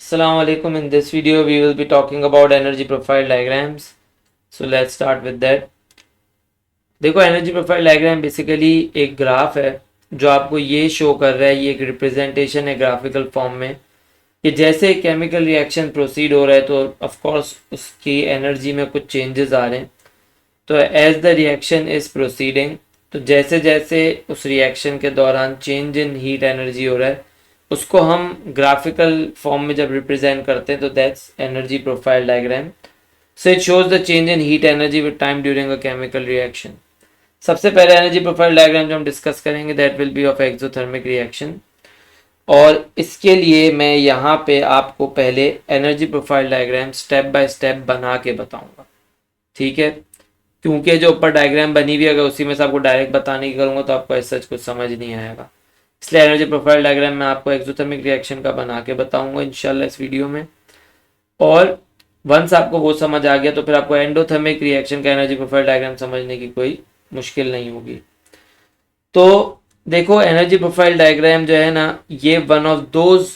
Assalamu alaikum. In this video, we will be talking about energy profile diagrams. So let's start with that. देखो energy profile diagram basically एक graph है जो आपको ये show कर रहा है, ये एक रिप्रेजेंटेशन है ग्राफिकल फॉर्म में कि जैसे केमिकल रिएक्शन प्रोसीड हो रहा है तो ऑफ कोर्स उसकी एनर्जी में कुछ चेंजेस आ रहे हैं। तो as the reaction is proceeding, तो जैसे जैसे उस रिएक्शन के दौरान चेंज इन हीट एनर्जी हो रहा है उसको हम ग्राफिकल फॉर्म में जब रिप्रेजेंट करते हैं तो that's energy profile diagram. So it shows the change in heat energy with time during a chemical reaction. सबसे पहले एनर्जी प्रोफाइल डायग्राम जो हम डिस्कस करेंगे that will be of exothermic reaction, और इसके लिए मैं यहाँ पे आपको पहले energy profile diagram step by step बना के बताऊंगा, ठीक है। क्योंकि जो ऊपर डायग्राम बनी हुई अगर उसी में से आपको डायरेक्ट बताने की करूँगा तो आपको ऐसा कुछ समझ नहीं आएगा, इसलिए एनर्जी प्रोफाइल डायग्राम मैं आपको एक्सोथर्मिक रिएक्शन का बना के बताऊंगा इंशाल्लाह इस वीडियो में। और वंस आपको वो समझ आ गया तो फिर आपको एंडोथर्मिक रिएक्शन का एनर्जी प्रोफाइल डायग्राम समझने की कोई मुश्किल नहीं होगी। तो देखो एनर्जी प्रोफाइल डायग्राम जो है ना ये वन ऑफ दोज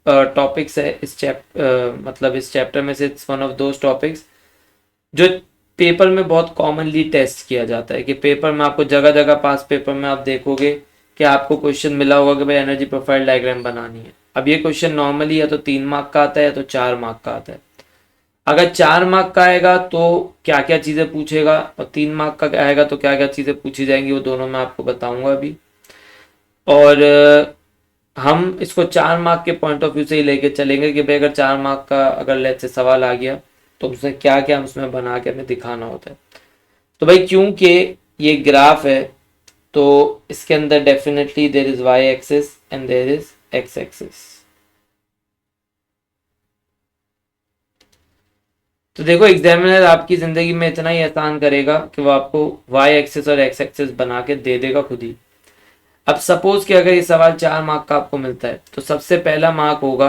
टॉपिक्स है इस मतलब इस चैप्टर में से it's one of those topics जो पेपर में बहुत कॉमनली टेस्ट किया जाता है कि पेपर में आपको जगह जगह पास पेपर में आप देखोगे कि आपको क्वेश्चन मिला होगा कि भाई एनर्जी प्रोफाइल डायग्राम बनानी है। अब ये क्वेश्चन नॉर्मली या तो 3 मार्क का आता है या तो 4 मार्क का आता है। अगर 4 मार्क का आएगा तो क्या क्या चीज़ें पूछेगा और 3 मार्क का आएगा तो क्या क्या चीज़ें पूछी जाएंगी वो दोनों मैं आपको बताऊंगा अभी। और हम इसको 4 मार्क के पॉइंट ऑफ व्यू से ही लेके चलेंगे कि भाई अगर 4 मार्क का अगर लेट से सवाल आ गया तो उसमें क्या क्या उसमें बना के हमें दिखाना होता है। तो भाई क्योंकि ये ग्राफ है तो इसके अंदर definitely there is y axis and there is x axis. तो देखो एग्जामिनर आपकी जिंदगी में इतना ही आसान करेगा कि वो आपको वाई एक्सिस और एक्स एक्सिस बना के दे देगा खुद ही। अब सपोज कि अगर ये सवाल 4 मार्क का आपको मिलता है तो सबसे पहला मार्क होगा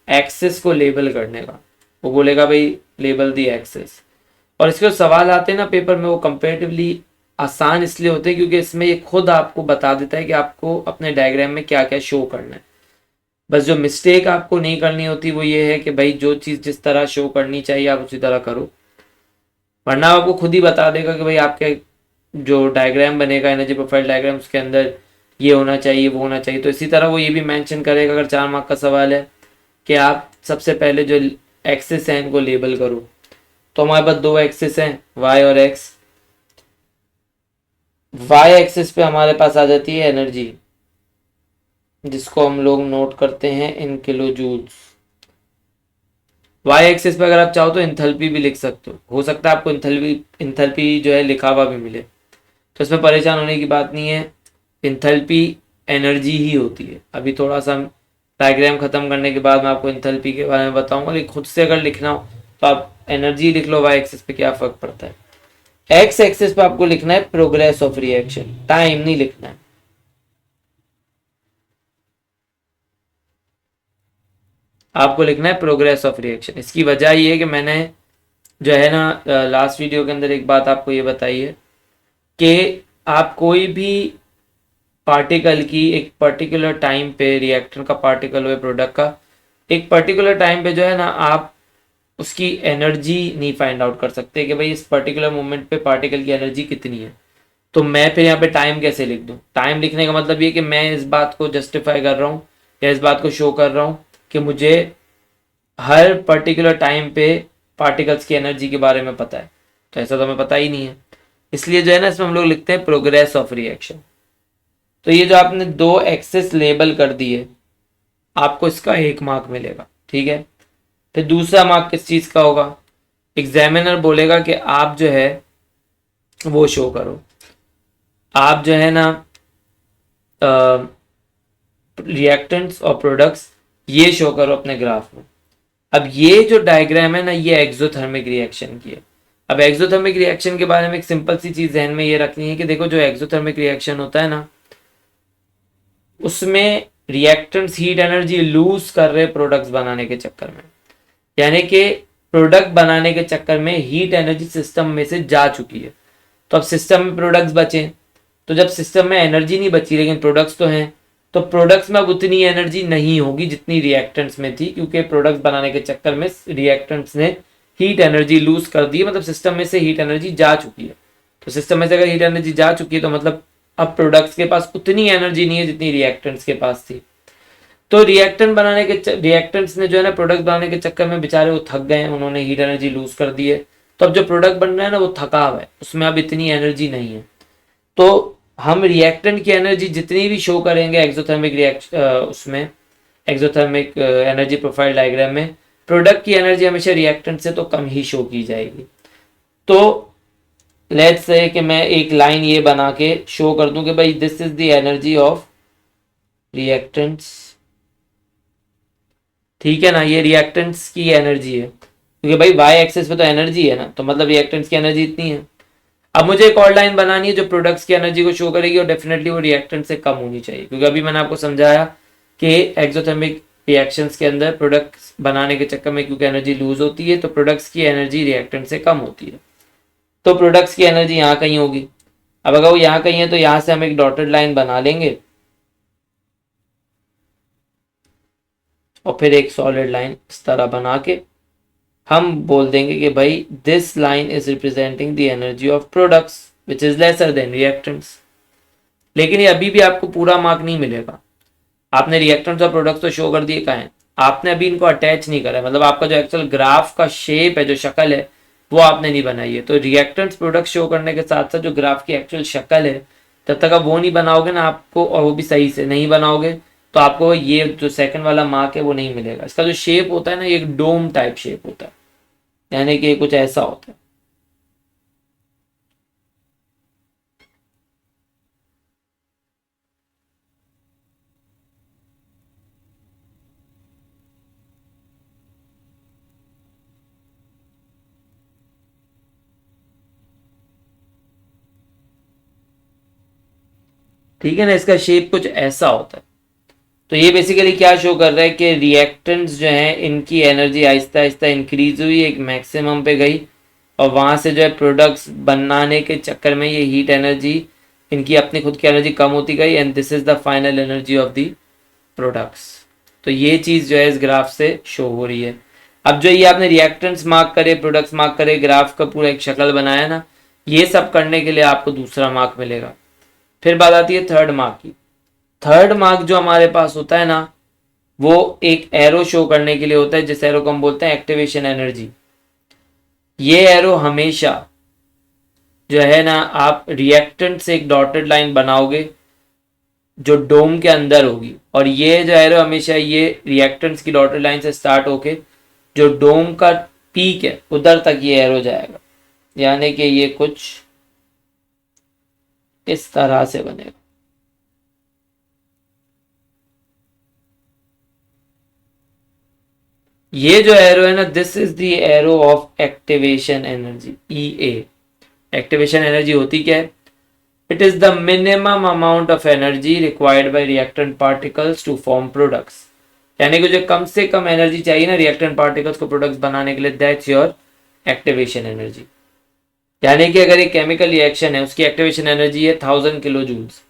एक्सिस को लेबल करने का। वो बोलेगा भाई लेबल दी एक्सिस। और इसके जो सवाल आते हैं ना पेपर में वो कंपेरेटिवली आसान इसलिए होते हैं क्योंकि इसमें ये खुद आपको बता देता है कि आपको अपने डायग्राम में क्या क्या शो करना है। बस जो मिस्टेक आपको नहीं करनी होती वो ये है कि भाई जो चीज़ जिस तरह शो करनी चाहिए आप उसी तरह करो, वरना आपको खुद ही बता देगा कि भाई आपके जो डायग्राम बनेगा एनर्जी प्रोफाइल डायग्राम उसके अंदर ये होना चाहिए वो होना चाहिए। तो इसी तरह वो ये भी मेंशन करेगा अगर 4 मार्क का सवाल है कि आप सबसे पहले जो एक्सिस हैं इनको लेबल करो। तो हमारे पास 2 एक्सिस हैं वाई और एक्स। वाई एक्सिस पे हमारे पास आ जाती है एनर्जी जिसको हम लोग नोट करते हैं in kilo joules. Y axis पे अगर आप चाहो तो इंथैल्पी भी लिख सकते हो सकता है आपको इंथैल्पी जो है लिखा हुआ भी मिले, तो इसमें परेशान होने की बात नहीं है। इंथैल्पी एनर्जी ही होती है। अभी थोड़ा सा डायग्राम खत्म करने के बाद मैं आपको इंथैल्पी के बारे में बताऊंगा, लेकिन खुद से अगर लिखना हो तो आप एनर्जी लिख लो, वाई एक्सिस पे क्या फर्क पड़ता है। एक्स एक्सिस पे आपको लिखना है प्रोग्रेस ऑफ रिएक्शन, टाइम नहीं लिखना है। आपको लिखना है प्रोग्रेस ऑफ रिएक्शन। इसकी वजह ये है कि मैंने जो है ना लास्ट वीडियो के अंदर एक बात आपको ये बताई है कि आप कोई भी पार्टिकल की एक पर्टिकुलर टाइम पे रिएक्टर का पार्टिकल हो प्रोडक्ट का एक पर्टिकुलर टाइम पे जो है ना आप उसकी एनर्जी नहीं फाइंड आउट कर सकते कि भाई इस पर्टिकुलर मोमेंट पे पार्टिकल की एनर्जी कितनी है। तो मैं फिर यहाँ पे टाइम कैसे लिख दूँ? टाइम लिखने का मतलब ये कि मैं इस बात को जस्टिफाई कर रहा हूँ या इस बात को शो कर रहा हूँ कि मुझे हर पर्टिकुलर टाइम पे पार्टिकल्स की एनर्जी के बारे में पता है। तो ऐसा तो हमें पता ही नहीं है, इसलिए जो है ना इसमें हम लोग लिखते हैं प्रोग्रेस ऑफ रिएक्शन। तो ये जो आपने 2 एक्सेस लेबल कर दिए आपको इसका 1 मार्क मिलेगा, ठीक है। फिर दूसरा मार्क किस चीज़ का होगा? एग्जामिनर बोलेगा कि आप जो है वो शो करो, आप जो है ना रिएक्टेंट्स और प्रोडक्ट्स ये शो करो अपने ग्राफ में। अब ये जो डायग्राम है ना ये एक्सोथर्मिक रिएक्शन की है। अब एक्सोथर्मिक रिएक्शन के बारे में एक सिंपल सी चीज़ ध्यान में ये रखनी है कि देखो जो एक्सोथर्मिक रिएक्शन होता है ना उसमें रिएक्टेंट्स हीट एनर्जी लूज कर रहे प्रोडक्ट्स बनाने के चक्कर में, यानी कि प्रोडक्ट बनाने के चक्कर में हीट एनर्जी सिस्टम में से जा चुकी है। तो अब सिस्टम में प्रोडक्ट्स बचे, तो जब सिस्टम में एनर्जी नहीं बची लेकिन प्रोडक्ट्स तो हैं तो प्रोडक्ट्स में अब उतनी एनर्जी नहीं होगी जितनी रिएक्टेंट्स में थी, क्योंकि प्रोडक्ट्स बनाने के चक्कर में रिएक्टेंट्स ने हीट एनर्जी लूज कर दी है, मतलब सिस्टम में से हीट एनर्जी जा चुकी है। तो सिस्टम में से अगर हीट एनर्जी जा चुकी है तो मतलब अब प्रोडक्ट्स के पास उतनी एनर्जी नहीं है जितनी रिएक्टेंट्स के पास थी। तो रिएक्टेंट्स ने जो है ना प्रोडक्ट बनाने के चक्कर में बेचारे वो थक गए हैं, उन्होंने हीट एनर्जी लूज कर दी है। तो अब जो प्रोडक्ट बन रहा है ना वो थका हुआ है, उसमें अब इतनी एनर्जी नहीं है। तो हम रिएक्टेंट की एनर्जी जितनी भी शो करेंगे एक्सोथर्मिक उसमें एक्सोथर्मिक एनर्जी प्रोफाइल डायग्राम में, प्रोडक्ट की एनर्जी हमेशा रिएक्टेंट से तो कम ही शो की जाएगी। तो लेट्स से कि मैं एक लाइन ये बना के शो कर दूं कि भाई this is the energy of reactants, ठीक है ना, ये रिएक्टेंट्स की एनर्जी है, क्योंकि भाई वाई एक्सिस पे तो एनर्जी है ना, तो मतलब रिएक्टेंट्स की एनर्जी इतनी है। अब मुझे एक और लाइन बनानी है जो प्रोडक्ट्स की एनर्जी को शो करेगी, और डेफिनेटली वो रिएक्टेंट से कम होनी चाहिए, क्योंकि अभी मैंने आपको समझाया कि एक्सोथर्मिक रिएक्शंस के अंदर प्रोडक्ट्स बनाने के चक्कर में क्योंकि एनर्जी लूज होती है, तो प्रोडक्ट्स की एनर्जी रिएक्टेंट से कम होती है। तो प्रोडक्ट्स की एनर्जी यहाँ कहीं होगी। अब अगर वो यहाँ कहीं है तो यहाँ से हम एक डॉटेड लाइन बना लेंगे और फिर एक सॉलिड लाइन इस तरह बना के हम बोल देंगे कि भाई this line is representing the energy of products which is lesser than reactants. लेकिन ये अभी भी आपको पूरा मार्क नहीं मिलेगा। आपने रिएक्टेंट्स और प्रोडक्ट्स तो शो कर दिए कहाँ हैं, आपने अभी इनको अटैच नहीं करा है, मतलब आपका जो एक्चुअल ग्राफ का शेप है, जो शक्ल है, वो आपने नहीं बनाई है। तो रिएक्टेंट्स प्रोडक्ट शो करने के साथ साथ जो ग्राफ की एक्चुअल शक्ल है, जब तक आप वो नहीं बनाओगे ना आपको, और वो भी सही से नहीं बनाओगे, तो आपको ये जो सेकंड वाला मार्क है वो नहीं मिलेगा। इसका जो शेप होता है ना, ये एक डोम टाइप शेप होता है, यानी कि कुछ ऐसा होता है। ठीक है ना, इसका शेप कुछ ऐसा होता है। तो ये बेसिकली क्या शो कर रहा है कि रिएक्टेंट्स जो हैं इनकी एनर्जी आहिस्ता आहिस्ता इंक्रीज हुई, एक मैक्सिमम पे गई, और वहां से जो है प्रोडक्ट्स बनाने के चक्कर में ये हीट एनर्जी, इनकी अपनी खुद की एनर्जी कम होती गई, and this is the final energy of the products. तो ये चीज़ जो है इस ग्राफ से शो हो रही है। अब जो ये आपने रिएक्टेंट्स मार्क करे, प्रोडक्ट्स मार्क करे, ग्राफ का पूरा एक शक्ल बनाया ना, ये सब करने के लिए आपको दूसरा मार्क मिलेगा। फिर बात आती है थर्ड मार्क की। थर्ड मार्क जो हमारे पास होता है ना, वो एक एरो शो करने के लिए होता है, जिस एरो को हम बोलते हैं एक्टिवेशन एनर्जी। ये एरो हमेशा जो है ना, आप रिएक्टेंट से एक डॉटेड लाइन बनाओगे जो डोम के अंदर होगी, और ये जो एरो हमेशा ये रिएक्टेंट्स की डॉटेड लाइन से स्टार्ट होके जो डोम का पीक है उधर तक ये एरो जाएगा, यानी कि ये कुछ इस तरह से बनेगा। ये जो एरो है ना, this is the arrow of activation energy, E A. Activation energy होती क्या है? It is the minimum amount of energy required by reactant particles to form products. यानी कि जो कम से कम एनर्जी चाहिए ना रिएक्टेंट पार्टिकल्स को प्रोडक्ट्स बनाने के लिए, दैट्स योर एक्टिवेशन एनर्जी। यानी कि अगर एक केमिकल रिएक्शन है, उसकी एक्टिवेशन एनर्जी है 1000 किलो जूल्स,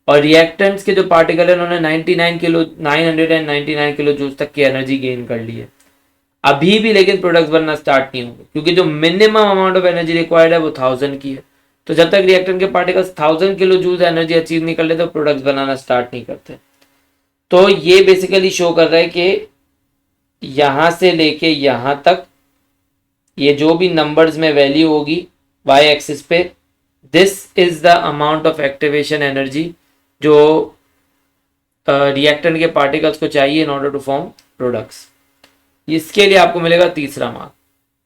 और रिएक्टेंट्स के जो पार्टिकल है उन्होंने 999 किलो जूल्स तक की एनर्जी गेन कर ली है, अभी भी लेकिन प्रोडक्ट्स बनना स्टार्ट नहीं होंगे, क्योंकि जो minimum amount of energy required है वो 1000 की है। तो जब तक रिएक्टेंट के particles 1000 kilo joule energy achieve नहीं कर लेते, तो प्रोडक्ट्स बनाना स्टार्ट नहीं करते। तो ये बेसिकली शो कर रहा है कि यहां से लेके यहां तक ये जो भी नंबर्स में वैल्यू होगी वाई एक्सिस पे, this is the amount of activation energy जो रिएक्टेंट के पार्टिकल्स को चाहिए in order to form products. इसके लिए आपको मिलेगा तीसरा मार्क।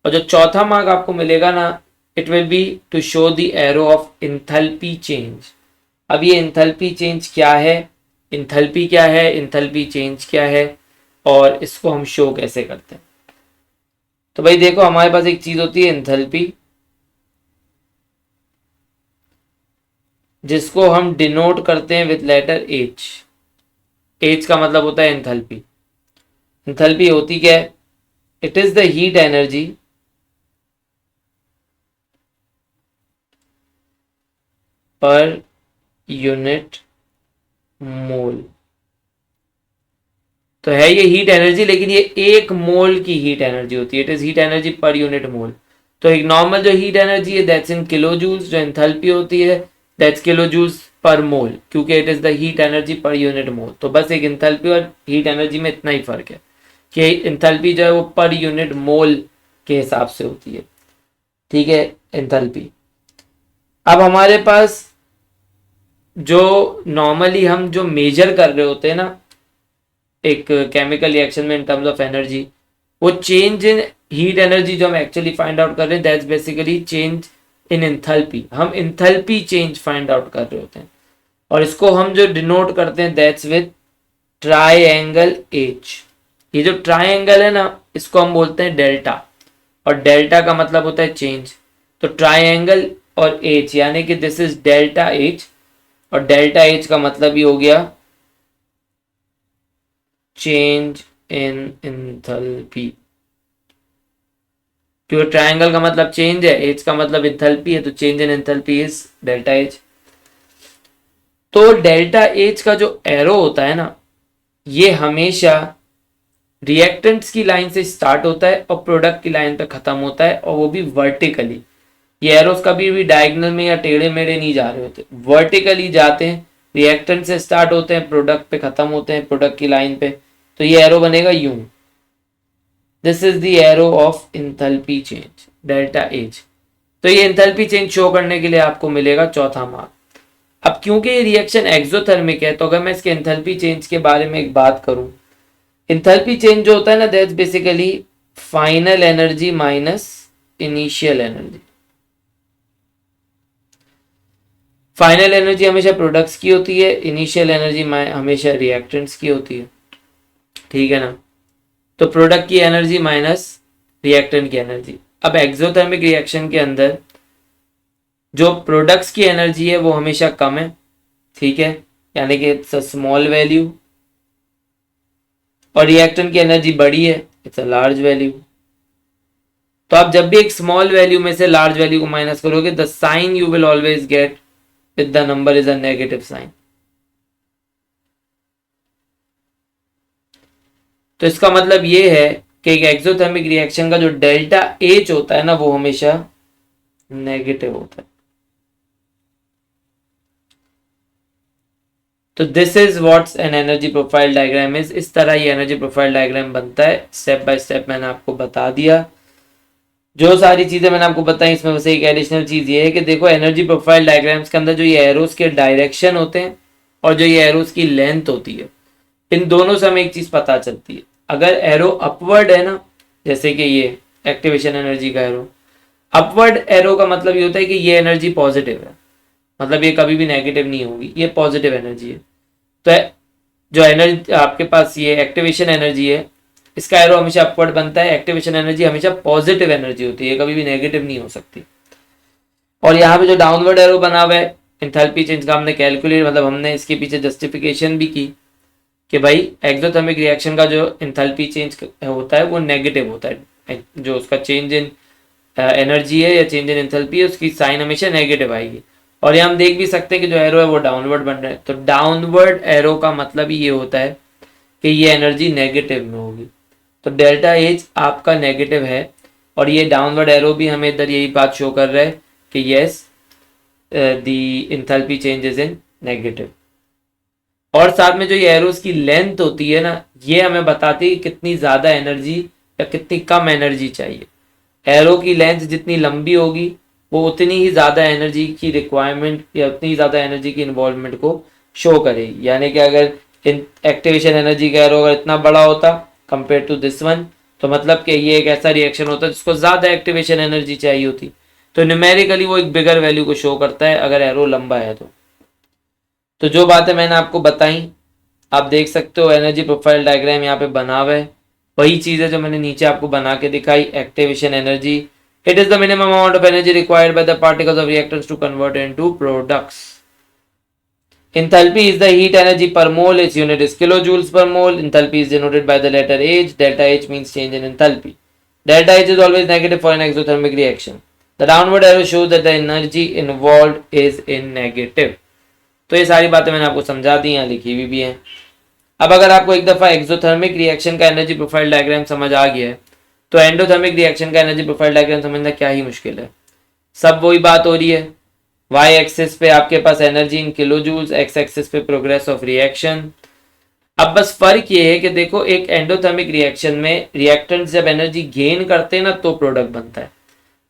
और जो चौथा मार्क आपको मिलेगा ना, it will be to show the arrow of enthalpy change. अब ये इंथैल्पी चेंज क्या है, इंथैल्पी क्या है, इंथैल्पी चेंज क्या है, और इसको हम शो कैसे करते हैं। तो भाई देखो, हमारे पास एक चीज होती है इंथैल्पी, जिसको हम डिनोट करते हैं विद लेटर एच। एच का मतलब होता है इंथैल्पी। इंथैल्पी होती क्या है? It is the heat energy per unit mole. तो है ये हीट एनर्जी, लेकिन ये 1 मोल की हीट एनर्जी होती है, it is heat energy per unit mole. तो एक नॉर्मल जो हीट एनर्जी है दैट्स इन किलो जूल्स, जो एंथैल्पी होती है दैट्स किलो जूल्स पर मोल, क्योंकि it is the heat energy per unit mole. तो बस एक एंथैल्पी और हीट एनर्जी में इतना ही फर्क है कि एंथैल्पी जो है वो पर यूनिट मोल के हिसाब से होती है, ठीक है, एंथैल्पी। अब हमारे पास जो नॉर्मली हम जो मेजर कर रहे होते हैं ना एक केमिकल रिएक्शन में इन टर्म्स ऑफ एनर्जी, वो चेंज इन हीट एनर्जी जो हम एक्चुअली फाइंड आउट कर रहे हैं that's basically change in enthalpy. हम एंथैल्पी चेंज फाइंड आउट कर रहे होते हैं, और इसको हम जो डिनोट करते हैं दैट्स विद ट्राइएंगल एच। ये जो ट्राइएंगल है ना इसको हम बोलते हैं डेल्टा, और डेल्टा का मतलब होता है चेंज। तो ट्राइएंगल और एच यानी कि दिस इज डेल्टा एच, और डेल्टा एच का मतलब ही हो गया चेंज इन एंथैल्पी, क्योंकि ट्रायंगल का मतलब चेंज है, एच का मतलब एंथैल्पी है, तो change in enthalpy is delta H. तो डेल्टा एच का जो एरो होता है ना ये हमेशा रिएक्टेंट्स की लाइन से स्टार्ट होता है और प्रोडक्ट की लाइन पे खत्म होता है, और वो भी वर्टिकली। ये एरोस कभी भी डायगोनल में या टेढ़े मेढ़े नहीं जा रहे होते, वर्टिकली जाते हैं, रिएक्टेंट से स्टार्ट होते हैं, प्रोडक्ट पे खत्म होते हैं, प्रोडक्ट की लाइन पे। तो ये एरो बनेगा यूं, this is the arrow of enthalpy change delta H. तो ये एंथैल्पी चेंज शो करने के लिए आपको मिलेगा चौथा मार्क। अब क्योंकि ये रिएक्शन एक्सोथर्मिक है, तो अगर मैं इसके एंथैल्पी चेंज के बारे में एक बात करूं, एंथैल्पी चेंज जो होता है ना that's basically final energy minus initial energy. Final energy हमेशा प्रोडक्ट्स की होती है, इनिशियल एनर्जी हमेशा रिएक्टेंट्स की होती है, ठीक है ना। तो प्रोडक्ट की एनर्जी माइनस रिएक्टेंट की एनर्जी। अब एक्सोथर्मिक रिएक्शन के अंदर जो प्रोडक्ट्स की एनर्जी है वो हमेशा कम है, ठीक है, यानी कि इट्स अ स्मॉल वैल्यू, और रिएक्टेंट की एनर्जी बड़ी है, इट्स अ लार्ज वैल्यू। तो आप जब भी एक स्मॉल वैल्यू में से लार्ज वैल्यू को माइनस करोगे the sign you will always get with the number is a negative sign. तो इसका मतलब ये है कि एक एक्सोथर्मिक रिएक्शन का जो डेल्टा एच होता है ना वो हमेशा नेगेटिव होता है। तो this is what's an energy profile diagram is. इस तरह ये एनर्जी प्रोफाइल डायग्राम बनता है, स्टेप बाय स्टेप मैंने आपको बता दिया। जो सारी चीजें मैंने आपको बताई इसमें बस एक एडिशनल चीज ये है कि देखो एनर्जी प्रोफाइल डायग्राम्स के अंदर जो ये एरोस के डायरेक्शन होते हैं और जो ये एरोस की लेंथ होती है, इन दोनों से हमें एक चीज पता चलती है। अगर एरो अपवर्ड है ना, जैसे कि ये एक्टिवेशन एनर्जी का एरो, अपवर्ड एरो का मतलब ये होता है कि ये एनर्जी पॉजिटिव है, मतलब ये कभी भी नेगेटिव नहीं होगी, ये पॉजिटिव एनर्जी है। तो जो एनर्जी आपके पास ये एक्टिवेशन एनर्जी है इसका एरो हमेशा अपवर्ड बनता है, एक्टिवेशन एनर्जी हमेशा पॉजिटिव एनर्जी होती है, कभी भी नेगेटिव नहीं हो सकती। और यहाँ पे जो डाउनवर्ड एरो बना हुआ है एंथैल्पी चेंज का हमने कैलकुलेट, मतलब हमने इसके पीछे जस्टिफिकेशन भी की कि भाई एक्सोथर्मिक रिएक्शन का जो एंथैल्पी चेंज होता है वो नेगेटिव होता है, जो उसका चेंज इन एनर्जी है या चेंज इन एंथैल्पी है उसकी साइन हमेशा नेगेटिव आएगी। और ये हम देख भी सकते हैं कि जो एरो है वो डाउनवर्ड बन रहा है, तो डाउनवर्ड एरो का मतलब ही ये होता है कि ये एनर्जी नेगेटिव में होगी। तो डेल्टा एच आपका नेगेटिव है, और ये डाउनवर्ड एरो भी हमें इधर यही बात शो कर रहा है कि yes the enthalpy change is in negative. और साथ में जो ये एरोस की लेंथ होती है ना ये हमें बताती है कितनी ज्यादा एनर्जी या कितनी कम एनर्जी चाहिए। एरो की लेंथ जितनी लंबी होगी वो उतनी ही ज्यादा एनर्जी की रिक्वायरमेंट या उतनी ही ज्यादा एनर्जी की इन्वॉल्वमेंट को शो करेगी। यानी कि अगर एक्टिवेशन एनर्जी का एरो अगर इतना बड़ा होता कंपेयर टू दिस वन, तो मतलब कि ये एक ऐसा रिएक्शन होता है जिसको ज्यादा एक्टिवेशन एनर्जी चाहिए होती, तो न्यूमेरिकली वो एक बिगर वैल्यू को शो करता है अगर एरो लंबा है तो जो बातें मैंने आपको बताई आप देख सकते हो एनर्जी प्रोफाइल डायग्राम यहाँ पे बना हुआ है, वही चीज है जो मैंने नीचे आपको बना के दिखाई। Activation energy, it is the minimum amount of energy required by the particles of reactants to convert into products. Enthalpy is the heat energy per mole, its unit is kilojoules per mole. Enthalpy is denoted by the letter H. Delta H means change in enthalpy. Delta H is always negative for an exothermic reaction. The downward arrow shows that the energy involved is in negative. तो ये सारी बातें मैंने आपको समझा दी, यहाँ लिखी हुई भी हैं। अब अगर आपको एक दफ़ा एक्सोथर्मिक रिएक्शन का एनर्जी प्रोफाइल डायग्राम समझ आ गया है तो एंडोथर्मिक रिएक्शन का एनर्जी प्रोफाइल डायग्राम समझना क्या ही मुश्किल है। सब वही बात हो रही है, वाई एक्सिस पे आपके पास energy in kilo joules, X axis पे प्रोग्रेस ऑफ रिएक्शन। अब बस फर्क ये है कि देखो एक एंडोथर्मिक रिएक्शन में रिएक्टेंट्स जब एनर्जी गेन करते हैं ना तो प्रोडक्ट बनता है,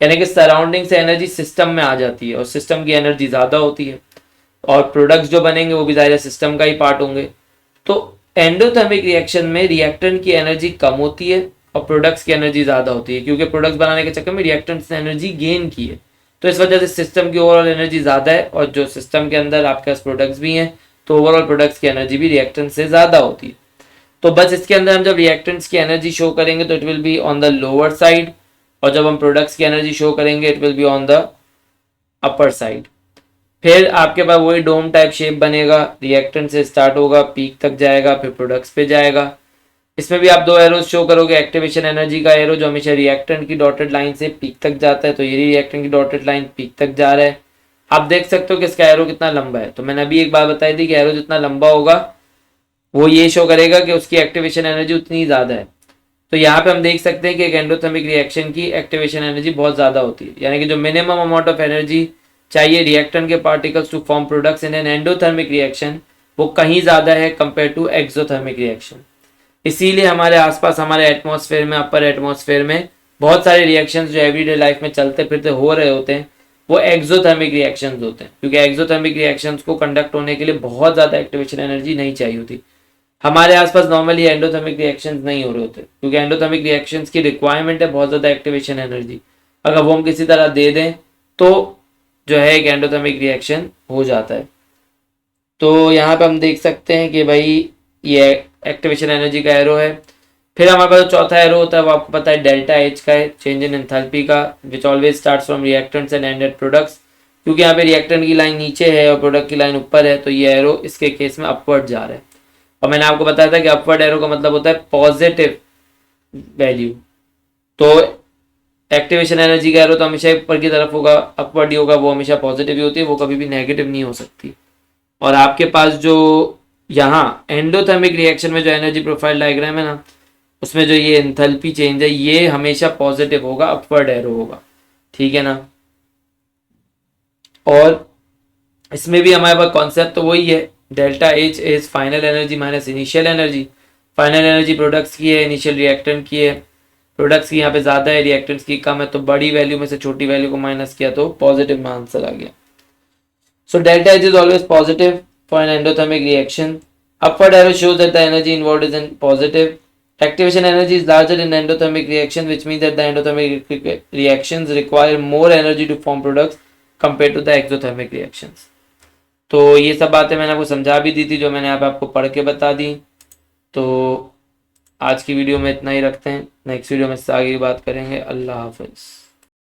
यानी कि सराउंडिंग से एनर्जी सिस्टम में आ जाती है और सिस्टम की एनर्जी ज़्यादा होती है और प्रोडक्ट्स जो बनेंगे वो भी ज़ाहिर सिस्टम का ही पार्ट होंगे। तो एंडोथर्मिक रिएक्शन में रिएक्टेंट की एनर्जी कम होती है और प्रोडक्ट्स की एनर्जी ज़्यादा होती है, क्योंकि प्रोडक्ट्स बनाने के चक्कर में रिएक्टेंट्स ने एनर्जी गेन की है, तो इस वजह से सिस्टम की ओवरऑल एनर्जी ज़्यादा है और जो सिस्टम के अंदर आपके पास प्रोडक्ट्स भी हैं तो ओवरऑल प्रोडक्ट्स की एनर्जी भी रिएक्टेंट से ज़्यादा होती है। तो बस इसके अंदर हम जब रिएक्टेंट्स की एनर्जी शो करेंगे तो it will be on the lower side, और जब हम प्रोडक्ट्स की एनर्जी शो करेंगे it will be on the upper side. फिर आपके पास वही डोम टाइप शेप बनेगा, रिएक्टेंट से स्टार्ट होगा, पीक तक जाएगा, फिर प्रोडक्ट्स पे जाएगा। इसमें भी आप दो एरोज शो करोगे, एक्टिवेशन एनर्जी का एरो जो हमेशा रिएक्टेंट की डॉटेड लाइन से पीक तक जाता है, तो ये रिएक्टेंट की डॉटेड लाइन पीक तक जा रहा है। आप देख सकते हो कि इसका एरो कितना लंबा है, तो मैंने अभी एक बात बताई थी कि एरो जितना लंबा होगा वो ये शो करेगा कि उसकी एक्टिवेशन एनर्जी उतनी ज़्यादा है। तो यहाँ पे हम देख सकते हैं कि एक एंडोथर्मिक रिएक्शन की एक्टिवेशन एनर्जी बहुत ज़्यादा होती है, यानी कि जो मिनिमम अमाउंट ऑफ एनर्जी चाहिए रिएक्टेंट के particles to form products in an endothermic reaction वो कहीं ज़्यादा है कंपेयर टू एक्सोथर्मिक रिएक्शन। इसीलिए हमारे आसपास हमारे एटमॉस्फेयर में, अपर एटमॉस्फेयर में बहुत सारे रिएक्शंस जो एवरीडे लाइफ में चलते फिरते हो रहे होते हैं वो एक्सोथर्मिक रिएक्शंस होते हैं, क्योंकि एक्सोथर्मिक रिएक्शंस को कंडक्ट होने के लिए बहुत ज़्यादा एक्टिवेशन एनर्जी नहीं चाहिए होती। हमारे आसपास नॉर्मली एंडोथर्मिक रिएक्शंस नहीं हो रहे होते, क्योंकि एंडोथर्मिक रिएक्शंस की रिक्वायरमेंट है बहुत ज़्यादा एक्टिवेशन एनर्जी, अगर वो हम किसी तरह दे दें तो जो है एक एंडोथर्मिक रिएक्शन हो जाता है। तो यहाँ पे हम देख सकते हैं कि भाई ये एक्टिवेशन एनर्जी का एरो है। फिर हमारे पास चौथा एरो होता है वो आपको पता है डेल्टा एच का है, चेंज इन एंथैल्पी का, which always starts from reactants and ended products. क्योंकि यहाँ पे रिएक्टेंट की लाइन नीचे है और प्रोडक्ट की लाइन ऊपर है तो ये एरो इसके केस में अपवर्ड जा रहा है। और मैंने आपको बताया था कि अपवर्ड एरो का मतलब होता है पॉजिटिव वैल्यू, तो एक्टिवेशन एनर्जी का एरो तो हमेशा ऊपर की तरफ होगा, अपवर्ड ही होगा, वो हमेशा पॉजिटिव ही होती है, वो कभी भी नेगेटिव नहीं हो सकती। और आपके पास जो यहाँ एंडोथर्मिक रिएक्शन में जो एनर्जी प्रोफाइल डायग्राम है ना उसमें जो ये एंथैल्पी चेंज है ये हमेशा पॉजिटिव होगा, अपवर्ड एरो होगा, ठीक है ना। और इसमें भी हमारे पास कॉन्सेप्ट तो वही है, delta H is final energy minus initial energy. Final energy products की है, इनिशियल रिएक्टेंट की है, प्रोडक्ट्स की यहाँ पे ज़्यादा है, रिएक्टेंट्स की कम है, तो बड़ी वैल्यू में से छोटी वैल्यू को माइनस किया तो पॉजिटिव में आंसर आ गया। So delta H is always positive for an endothermic reaction. Upward arrow shows that the energy involved is in positive. Activation energy is larger in endothermic reaction, which means that the endothermic reactions require more energy to form products compared to the exothermic reactions. तो ये सब बातें मैंने आपको समझा भी दी थी जो मैंने आप आपको पढ़ के बता दी। तो आज की वीडियो में इतना ही रखते हैं, नेक्स्ट वीडियो में इससे आगे की बात करेंगे। अल्लाह हाफिज़।